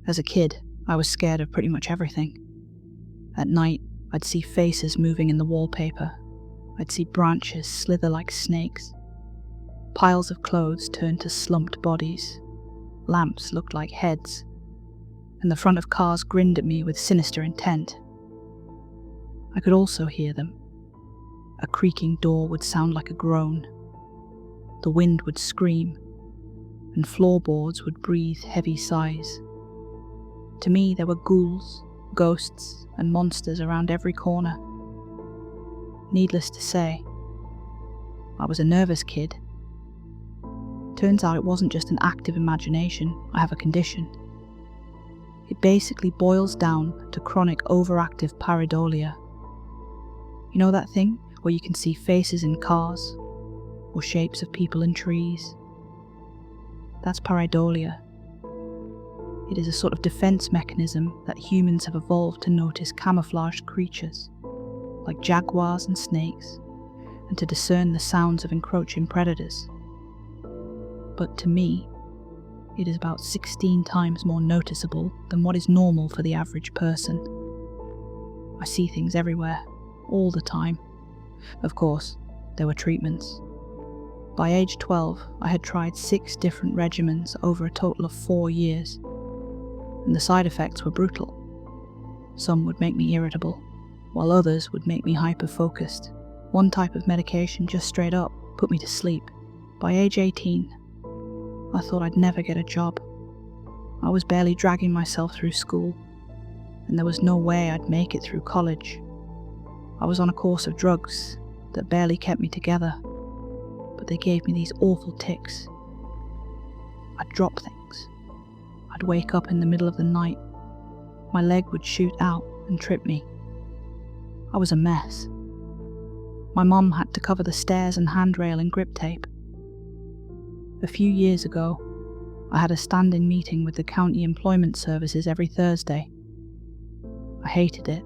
As a kid, I was scared of pretty much everything. At night, I'd see faces moving in the wallpaper. I'd see branches slither like snakes. Piles of clothes turned to slumped bodies. Lamps looked like heads. And the front of cars grinned at me with sinister intent. I could also hear them. A creaking door would sound like a groan. The wind would scream, and floorboards would breathe heavy sighs. To me, there were ghouls, ghosts, and monsters around every corner. Needless to say, I was a nervous kid. Turns out it wasn't just an active imagination, I have a condition. It basically boils down to chronic overactive pareidolia. You know that thing where you can see faces in cars, or shapes of people in trees? That's pareidolia. It is a sort of defense mechanism that humans have evolved to notice camouflaged creatures, like jaguars and snakes, and to discern the sounds of encroaching predators. But to me, it is about 16 times more noticeable than what is normal for the average person. I see things everywhere, all the time. Of course, there were treatments. By age 12, I had tried 6 different regimens over a total of 4 years, and the side effects were brutal. Some would make me irritable, while others would make me hyper-focused. One type of medication just straight up put me to sleep. By age 18, I thought I'd never get a job. I was barely dragging myself through school, and there was no way I'd make it through college. I was on a course of drugs that barely kept me together, but they gave me these awful tics. I'd drop things. I'd wake up in the middle of the night. My leg would shoot out and trip me. I was a mess. My mum had to cover the stairs and handrail in grip tape. A few years ago, I had a standing meeting with the county employment services every Thursday. I hated it.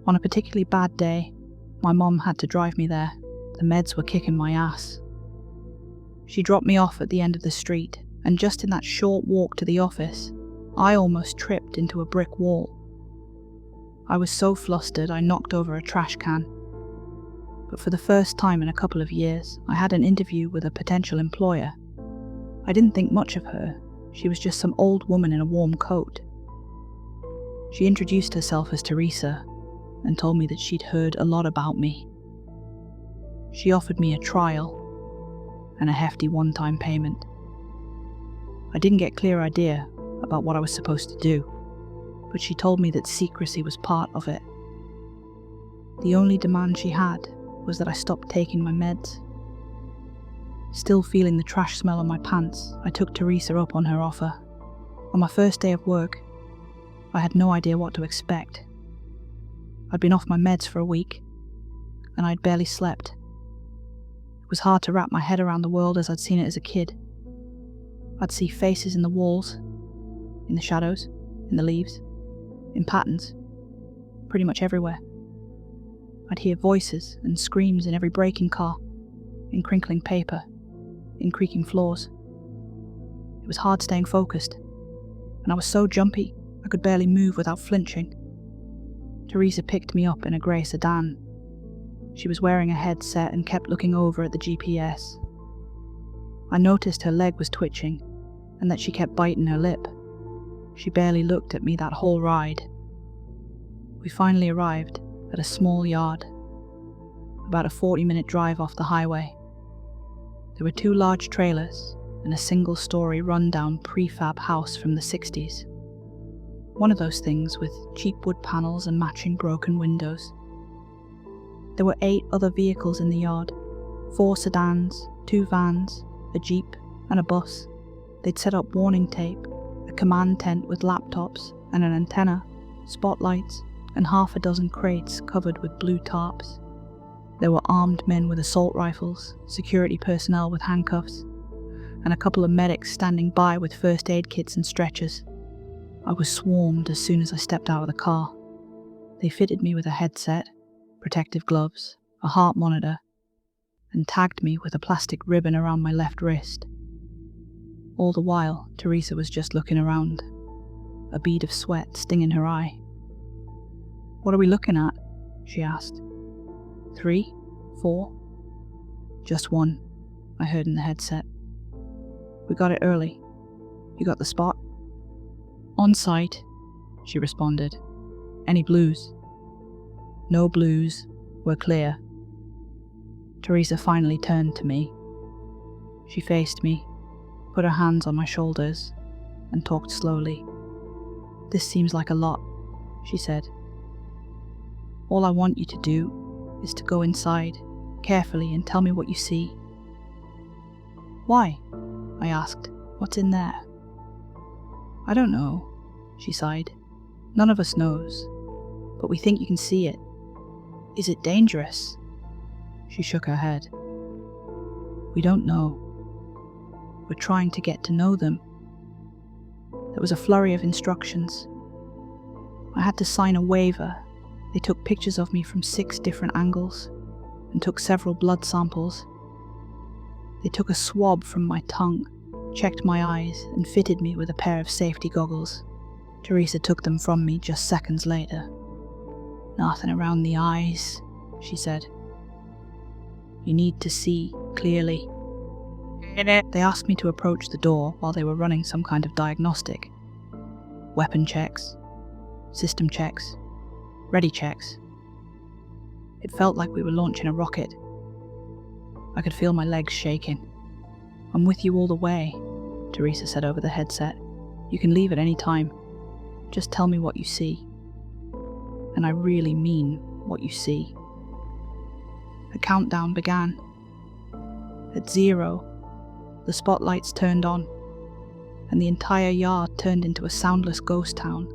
On a particularly bad day, my mum had to drive me there. The meds were kicking my ass. She dropped me off at the end of the street, and just in that short walk to the office, I almost tripped into a brick wall. I was so flustered I knocked over a trash can. But for the first time in a couple of years, I had an interview with a potential employer. I didn't think much of her. She was just some old woman in a warm coat. She introduced herself as Teresa and told me that she'd heard a lot about me. She offered me a trial and a hefty one-time payment. I didn't get a clear idea about what I was supposed to do, but she told me that secrecy was part of it. The only demand she had was that I stop taking my meds. Still feeling the trash smell on my pants, I took Teresa up on her offer. On my first day of work, I had no idea what to expect. I'd been off my meds for a week, and I'd barely slept. It was hard to wrap my head around the world as I'd seen it as a kid. I'd see faces in the walls, in the shadows, in the leaves, in patterns, pretty much everywhere. I'd hear voices and screams in every braking car, in crinkling paper, in creaking floors. It was hard staying focused, and I was so jumpy I could barely move without flinching. Teresa picked me up in a grey sedan. She was wearing a headset and kept looking over at the GPS. I noticed her leg was twitching, and that she kept biting her lip. She barely looked at me that whole ride. We finally arrived at a small yard, about a 40-minute drive off the highway. There were 2 large trailers and a single-story run-down prefab house from the 60s. One of those things with cheap wood panels and matching broken windows. There were 8 other vehicles in the yard, 4 sedans, 2 vans, a jeep and a bus. They'd set up warning tape, a command tent with laptops and an antenna, spotlights, and half a dozen crates covered with blue tarps. There were armed men with assault rifles, security personnel with handcuffs, and a couple of medics standing by with first aid kits and stretchers. I was swarmed as soon as I stepped out of the car. They fitted me with a headset, protective gloves, a heart monitor, and tagged me with a plastic ribbon around my left wrist. All the while, Teresa was just looking around. a bead of sweat stinging her eye. "What are we looking at?" she asked. 3? 4? "Just one," I heard in the headset. "We got it early. You got the spot?" "On sight," she responded. "Any blues?" "No blues. We're clear." Teresa finally turned to me. She faced me, put her hands on my shoulders, and talked slowly. "This seems like a lot," she said. "All I want you to do is to go inside, carefully, and tell me what you see." "Why?" I asked. "What's in there?" "I don't know," she sighed. "None of us knows, but we think you can see it. Is it dangerous?" She shook her head. "We don't know. We're trying to get to know them." There was a flurry of instructions. I had to sign a waiver. They took pictures of me from 6 different angles and took several blood samples. They took a swab from my tongue, checked my eyes, and fitted me with a pair of safety goggles. Teresa took them from me just seconds later. "Nothing around the eyes," she said. "You need to see clearly." They asked me to approach the door while they were running some kind of diagnostic. Weapon checks, system checks, ready checks. It felt like we were launching a rocket. I could feel my legs shaking. "I'm with you all the way," Teresa said over the headset. "You can leave at any time. Just tell me what you see. And I really mean what you see." The countdown began. At 0, the spotlights turned on, and the entire yard turned into a soundless ghost town.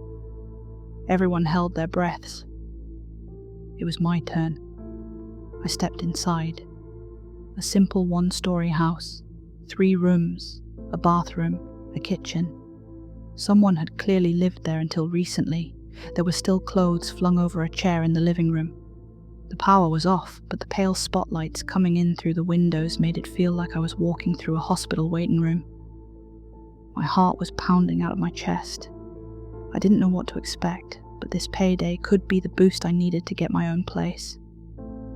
Everyone held their breaths. It was my turn. I stepped inside. A simple 1-story house, 3 rooms, a bathroom, a kitchen. Someone had clearly lived there until recently. There were still clothes flung over a chair in the living room. The power was off, but the pale spotlights coming in through the windows made it feel like I was walking through a hospital waiting room. My heart was pounding out of my chest. I didn't know what to expect, but this payday could be the boost I needed to get my own place.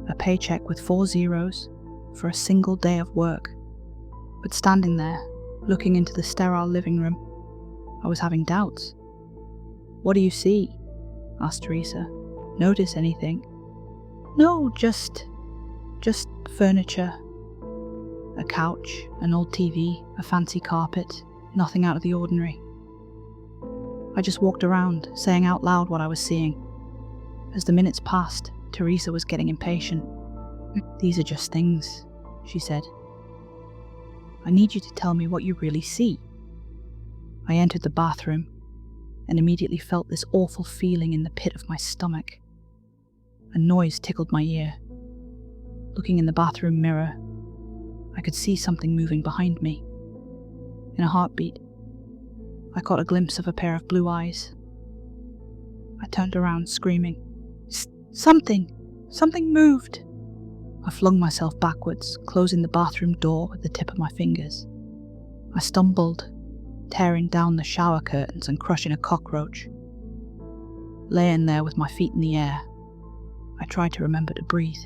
A paycheck with 4 zeros for a single day of work. But standing there, looking into the sterile living room, I was having doubts. "What do you see?" asked Teresa. "Notice anything?" "No, just furniture. A couch, an old TV, a fancy carpet, nothing out of the ordinary." I just walked around, saying out loud what I was seeing. As the minutes passed, Teresa was getting impatient. "These are just things," she said. "I need you to tell me what you really see." I entered the bathroom and immediately felt this awful feeling in the pit of my stomach. A noise tickled my ear. Looking in the bathroom mirror, I could see something moving behind me. In a heartbeat, I caught a glimpse of a pair of blue eyes. I turned around, screaming, Something moved!" I flung myself backwards, closing the bathroom door with the tip of my fingers. I stumbled, tearing down the shower curtains and crushing a cockroach. Laying there with my feet in the air, I tried to remember to breathe.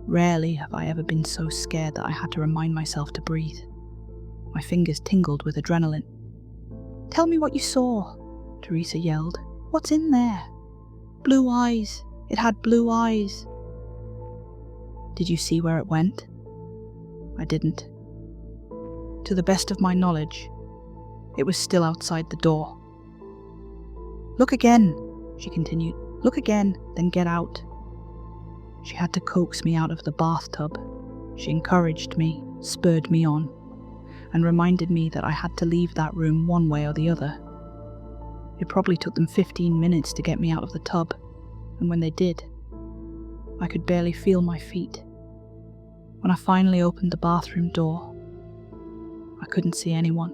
Rarely have I ever been so scared that I had to remind myself to breathe. My fingers tingled with adrenaline. "Tell me what you saw," Teresa yelled. "What's in there?" "Blue eyes. It had blue eyes." "Did you see where it went?" I didn't. To the best of my knowledge, it was still outside the door. "Look again," she continued. "Look again, then get out." She had to coax me out of the bathtub. She encouraged me, spurred me on, and reminded me that I had to leave that room one way or the other. It probably took them 15 minutes to get me out of the tub, and when they did, I could barely feel my feet. When I finally opened the bathroom door, I couldn't see anyone.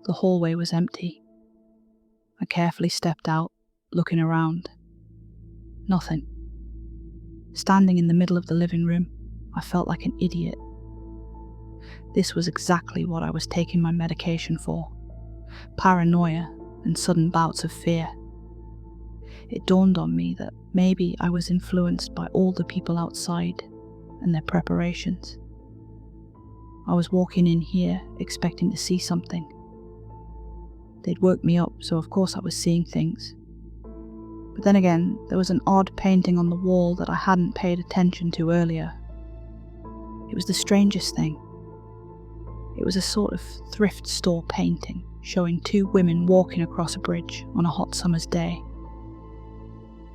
The hallway was empty. I carefully stepped out, looking around. Nothing. Standing in the middle of the living room, I felt like an idiot. This was exactly what I was taking my medication for. Paranoia, and sudden bouts of fear. It dawned on me that maybe I was influenced by all the people outside and their preparations. I was walking in here expecting to see something. They'd woke me up, so of course I was seeing things. But then again, there was an odd painting on the wall that I hadn't paid attention to earlier. It was the strangest thing. It was a sort of thrift store painting showing two women walking across a bridge on a hot summer's day.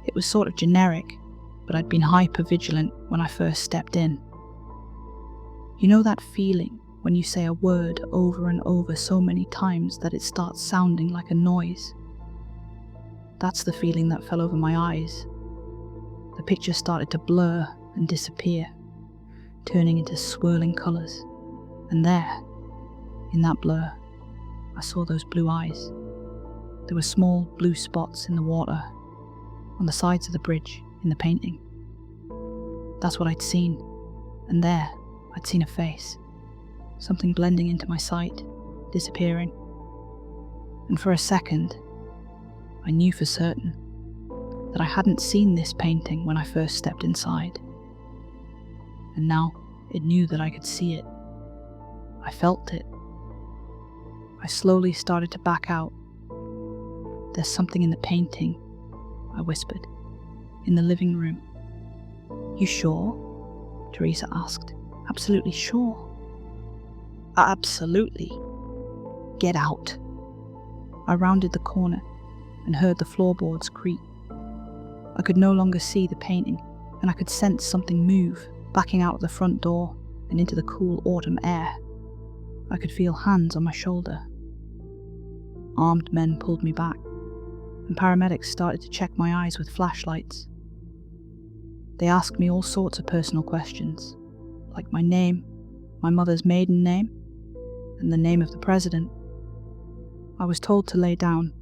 It was sort of generic, but I'd been hyper-vigilant when I first stepped in. You know that feeling when you say a word over and over so many times that it starts sounding like a noise? That's the feeling that fell over my eyes. The picture started to blur and disappear, turning into swirling colours. And there, in that blur, I saw those blue eyes. There were small blue spots in the water, on the sides of the bridge, in the painting. That's what I'd seen, and there, I'd seen a face, something blending into my sight, disappearing. And for a second, I knew for certain that I hadn't seen this painting when I first stepped inside. And now it knew that I could see it. I felt it. I slowly started to back out. "There's something in the painting," I whispered, "in the living room." "You sure?" Teresa asked. "Absolutely sure." "Absolutely." "Get out." I rounded the corner and heard the floorboards creak. I could no longer see the painting, and I could sense something move, backing out of the front door and into the cool autumn air. I could feel hands on my shoulder. Armed men pulled me back, and paramedics started to check my eyes with flashlights. They asked me all sorts of personal questions, like my name, my mother's maiden name, and the name of the president. I was told to lay down,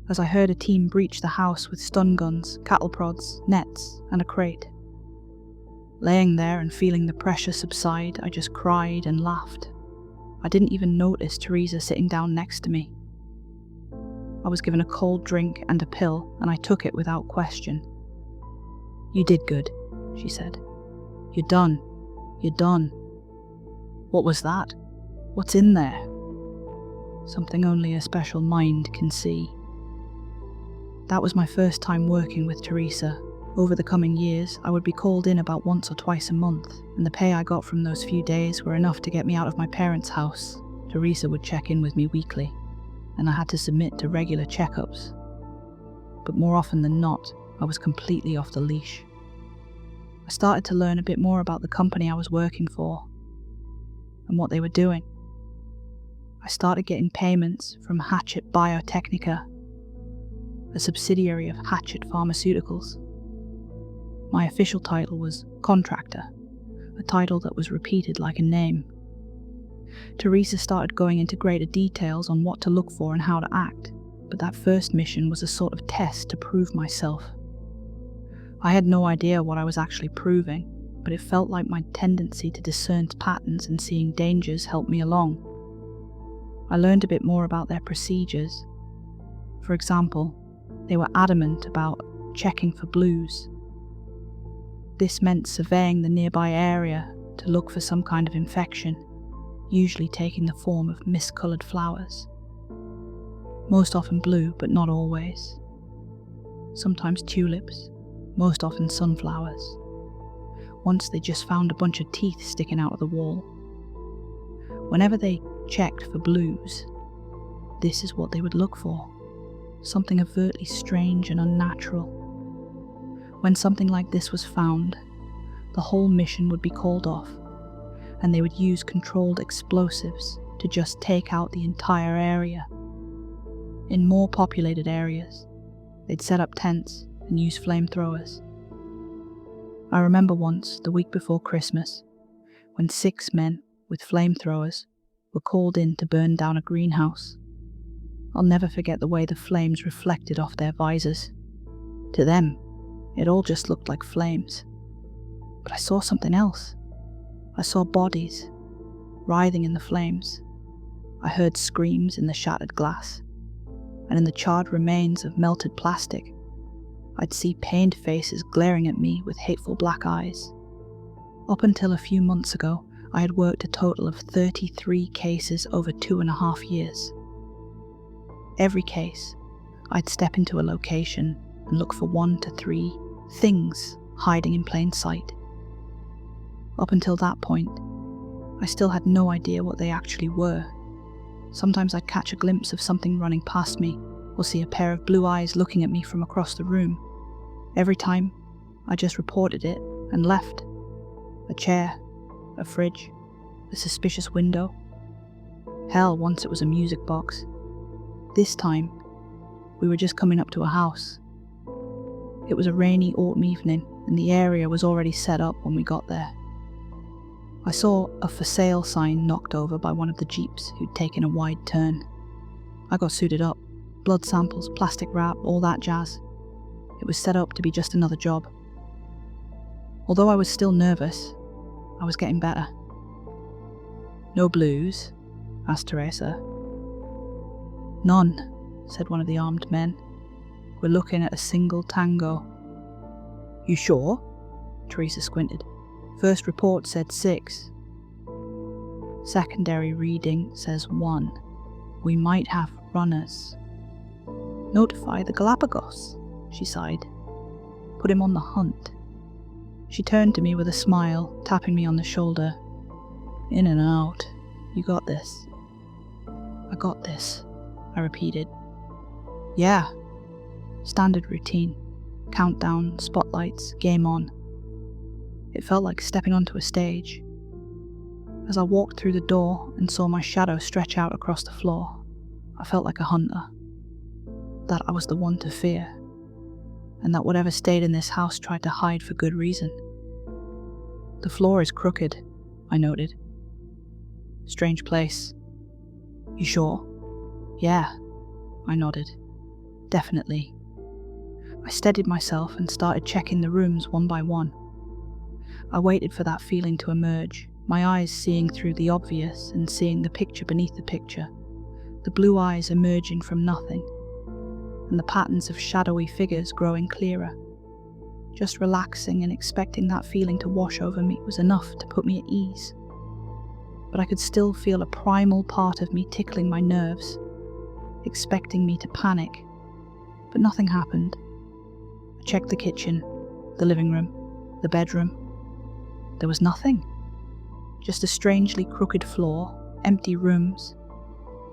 as I heard a team breach the house with stun guns, cattle prods, nets, and a crate. Laying there and feeling the pressure subside, I just cried and laughed. I didn't even notice Teresa sitting down next to me. I was given a cold drink and a pill, and I took it without question. "You did good," she said. "You're done. You're done." "What was that? What's in there?" "Something only a special mind can see." That was my first time working with Teresa. Over the coming years, I would be called in about once or twice a month, and the pay I got from those few days were enough to get me out of my parents' house. Teresa would check in with me weekly, and I had to submit to regular checkups. But more often than not, I was completely off the leash. I started to learn a bit more about the company I was working for, and what they were doing. I started getting payments from Hatchet Biotechnica, a subsidiary of Hatchet Pharmaceuticals. My official title was contractor, a title that was repeated like a name. Teresa started going into greater details on what to look for and how to act, but that first mission was a sort of test to prove myself. I had no idea what I was actually proving, but it felt like my tendency to discern patterns and seeing dangers helped me along. I learned a bit more about their procedures. For example, they were adamant about checking for blues. This meant surveying the nearby area to look for some kind of infection, usually taking the form of mist-coloured flowers. Most often blue, but not always. Sometimes tulips, most often sunflowers. Once they just found a bunch of teeth sticking out of the wall. Whenever they checked for blues, this is what they would look for. Something overtly strange and unnatural. When something like this was found, the whole mission would be called off, and they would use controlled explosives to just take out the entire area. In more populated areas, they'd set up tents and use flamethrowers. I remember once, the week before Christmas, when 6 men with flamethrowers were called in to burn down a greenhouse. I'll never forget the way the flames reflected off their visors. To them, it all just looked like flames. But I saw something else. I saw bodies, writhing in the flames. I heard screams in the shattered glass. and in the charred remains of melted plastic, I'd see pained faces glaring at me with hateful black eyes. Up until a few months ago, I had worked a total of 33 cases over 2.5 years. Every case, I'd step into a location and look for 1 to 3 things hiding in plain sight. Up until that point, I still had no idea what they actually were. Sometimes I'd catch a glimpse of something running past me, or see a pair of blue eyes looking at me from across the room. Every time, I just reported it and left. A chair, a fridge, a suspicious window. Hell, once it was a music box. This time, we were just coming up to a house. It was a rainy autumn evening, and the area was already set up when we got there. I saw a for sale sign knocked over by one of the jeeps who'd taken a wide turn. I got suited up, blood samples, plastic wrap, all that jazz. It was set up to be just another job. Although I was still nervous, I was getting better. "No blues?" asked Teresa. "None," said one of the armed men. "We're looking at a single tango." "You sure?" Teresa squinted. "First report said 6. Secondary reading says 1. We might have runners." "Notify the Galapagos," she sighed. "Put him on the hunt." She turned to me with a smile, tapping me on the shoulder. "In and out. You got this." "I got this," I repeated. "Yeah." Standard routine. Countdown, spotlights, game on. It felt like stepping onto a stage. As I walked through the door and saw my shadow stretch out across the floor, I felt like a hunter. That I was the one to fear, and that whatever stayed in this house tried to hide for good reason. "The floor is crooked," I noted. "Strange place." "You sure?" "Yeah," I nodded. "Definitely." I steadied myself and started checking the rooms one by one. I waited for that feeling to emerge, my eyes seeing through the obvious and seeing the picture beneath the picture, the blue eyes emerging from nothing, and the patterns of shadowy figures growing clearer. Just relaxing and expecting that feeling to wash over me was enough to put me at ease. But I could still feel a primal part of me tickling my nerves, expecting me to panic. But nothing happened. I checked the kitchen, the living room, the bedroom. There was nothing. Just a strangely crooked floor, empty rooms,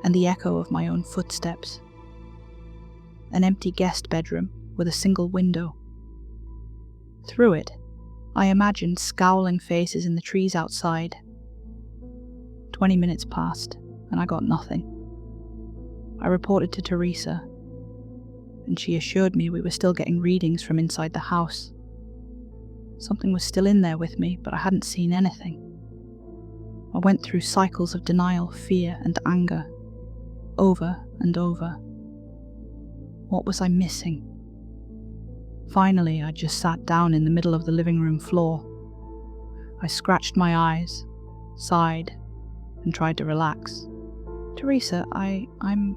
and the echo of my own footsteps. An empty guest bedroom with a single window. Through it, I imagined scowling faces in the trees outside. 20 minutes passed, and I got nothing. I reported to Teresa, and she assured me we were still getting readings from inside the house. Something was still in there with me, but I hadn't seen anything. I went through cycles of denial, fear, and anger, over and over. What was I missing? Finally, I just sat down in the middle of the living room floor. I scratched my eyes, sighed, and tried to relax. "Teresa, I'm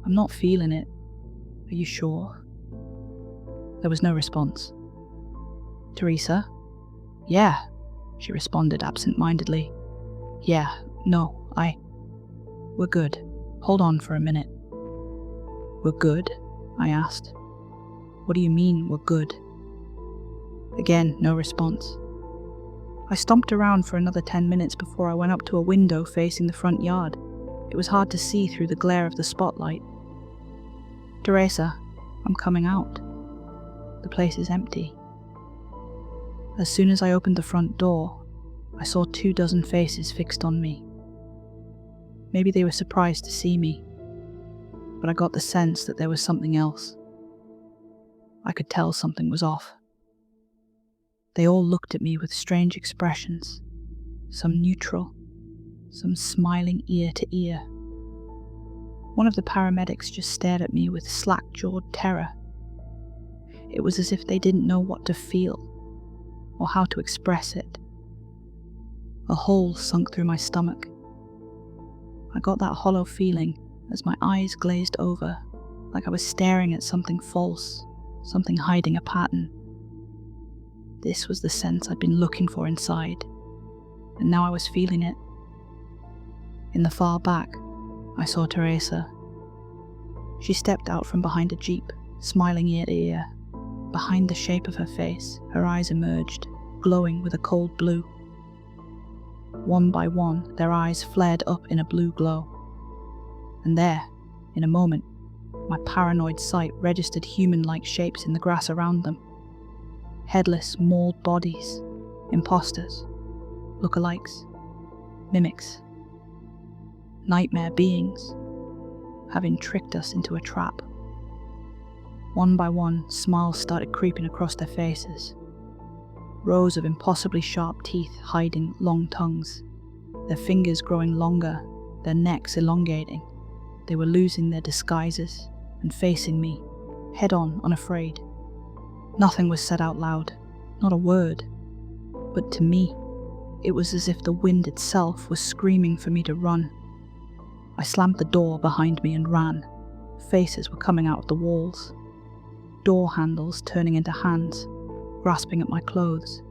not feeling it. Are you sure?" There was no response. "Teresa?" "Yeah," she responded absent-mindedly. "Yeah, no, we're good. Hold on for a minute." "We're good?" I asked. "What do you mean, we're good?" Again, no response. I stomped around for another 10 minutes before I went up to a window facing the front yard. It was hard to see through the glare of the spotlight. "Teresa, I'm coming out. The place is empty." As soon as I opened the front door, I saw 24 faces fixed on me. Maybe they were surprised to see me, but I got the sense that there was something else. I could tell something was off. They all looked at me with strange expressions, some neutral, some smiling ear to ear. One of the paramedics just stared at me with slack-jawed terror. It was as if they didn't know what to feel, or how to express it. A hole sunk through my stomach. I got that hollow feeling as my eyes glazed over like I was staring at something false, something hiding a pattern. This was the sense I'd been looking for inside, and now I was feeling it. In the far back, I saw Teresa. She stepped out from behind a jeep, smiling ear to ear. Behind the shape of her face, her eyes emerged, glowing with a cold blue. One by one, their eyes flared up in a blue glow. And there, in a moment, my paranoid sight registered human-like shapes in the grass around them. Headless, mauled bodies, imposters, lookalikes, mimics, nightmare beings, having tricked us into a trap. One by one, smiles started creeping across their faces. Rows of impossibly sharp teeth hiding long tongues, their fingers growing longer, their necks elongating. They were losing their disguises and facing me, head-on, unafraid. Nothing was said out loud, not a word. But to me, it was as if the wind itself was screaming for me to run. I slammed the door behind me and ran. Faces were coming out of the walls. Door handles turning into hands, grasping at my clothes.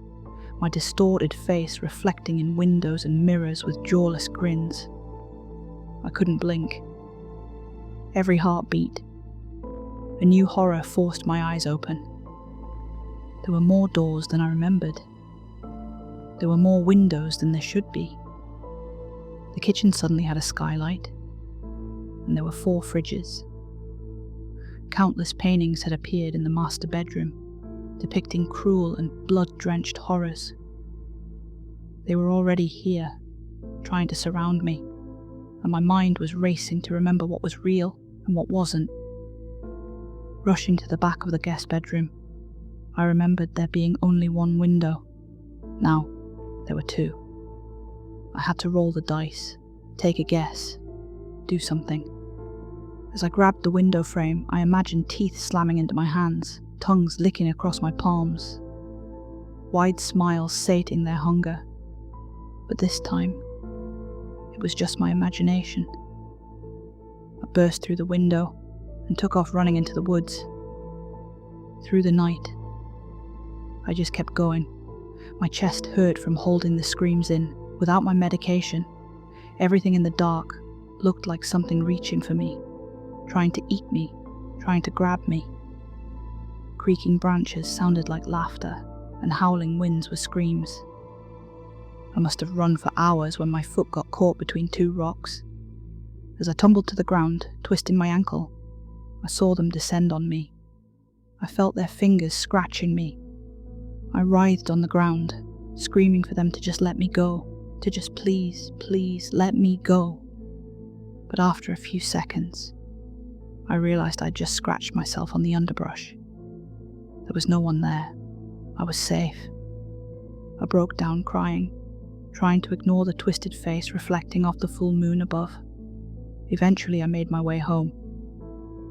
My distorted face reflecting in windows and mirrors with jawless grins. I couldn't blink. Every heartbeat. A new horror forced my eyes open. There were more doors than I remembered. There were more windows than there should be. The kitchen suddenly had a skylight, and there were 4 fridges. Countless paintings had appeared in the master bedroom, depicting cruel and blood-drenched horrors. They were already here, trying to surround me, and my mind was racing to remember what was real and what wasn't. Rushing to the back of the guest bedroom, I remembered there being only one window. Now, there were 2. I had to roll the dice, take a guess, do something. As I grabbed the window frame, I imagined teeth slamming into my hands, tongues licking across my palms, wide smiles sating their hunger. But this time, it was just my imagination. I burst through the window and took off running into the woods. Through the night, I just kept going. My chest hurt from holding the screams in. Without my medication, everything in the dark looked like something reaching for me, trying to eat me, trying to grab me. Creaking branches sounded like laughter, and howling winds were screams. I must have run for hours when my foot got caught between 2 rocks. As I tumbled to the ground, twisting my ankle, I saw them descend on me. I felt their fingers scratching me. I writhed on the ground, screaming for them to just let me go, to just please, please let me go. But after a few seconds, I realized I'd just scratched myself on the underbrush. There was no one there. I was safe. I broke down crying, trying to ignore the twisted face reflecting off the full moon above. Eventually I made my way home.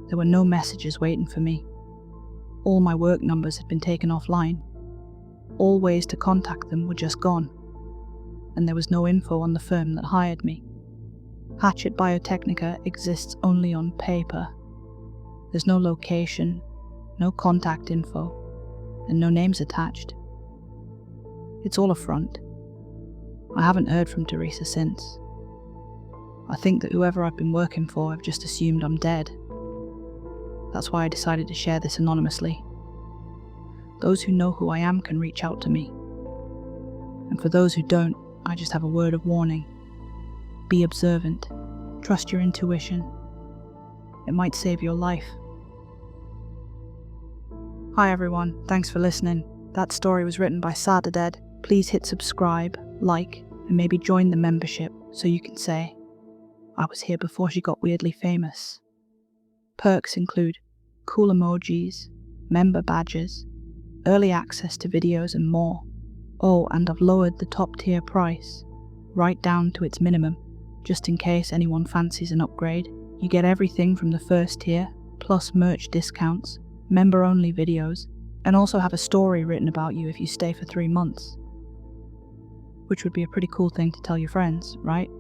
There were no messages waiting for me. All my work numbers had been taken offline. All ways to contact them were just gone. And there was no info on the firm that hired me. Hatchet Biotechnica exists only on paper. There's no location, no contact info, and no names attached. It's all a front. I haven't heard from Teresa since. I think that whoever I've been working for have just assumed I'm dead. That's why I decided to share this anonymously. Those who know who I am can reach out to me. And for those who don't, I just have a word of warning. Be observant. Trust your intuition. It might save your life. Hi everyone, thanks for listening. That story was written by Sada Dead. Please hit subscribe, like, and maybe join the membership so you can say, I was here before she got weirdly famous. Perks include cool emojis, member badges, early access to videos and more. Oh, and I've lowered the top tier price, right down to its minimum, just in case anyone fancies an upgrade. You get everything from the first tier, plus merch discounts, member-only videos, and also have a story written about you if you stay for 3 months. Which would be a pretty cool thing to tell your friends, right?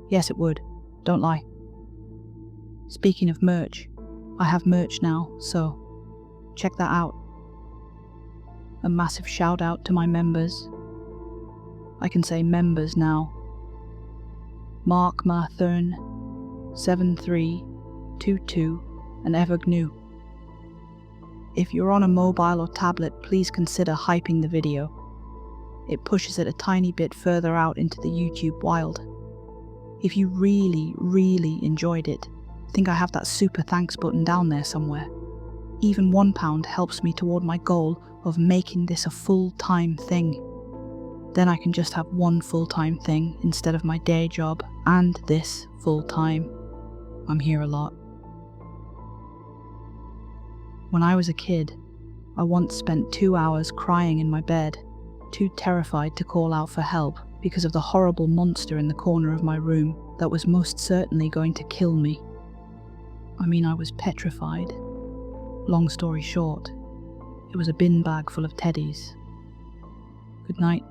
Yes, it would. Don't lie. Speaking of merch, I have merch now, so check that out. A massive shout out to my members. I can say members now. Mark Marthurn, 7322, and Evergnu. If you're on a mobile or tablet, please consider hyping the video. It pushes it a tiny bit further out into the YouTube wild. If you really enjoyed it, I think I have that super thanks button down there somewhere. Even £1 helps me toward my goal of making this a full-time thing. Then I can just have one full-time thing instead of my day job and this full-time. I'm here a lot. When I was a kid, I once spent 2 hours crying in my bed, too terrified to call out for help because of the horrible monster in the corner of my room that was most certainly going to kill me. I mean, I was petrified. Long story short, it was a bin bag full of teddies. Good night.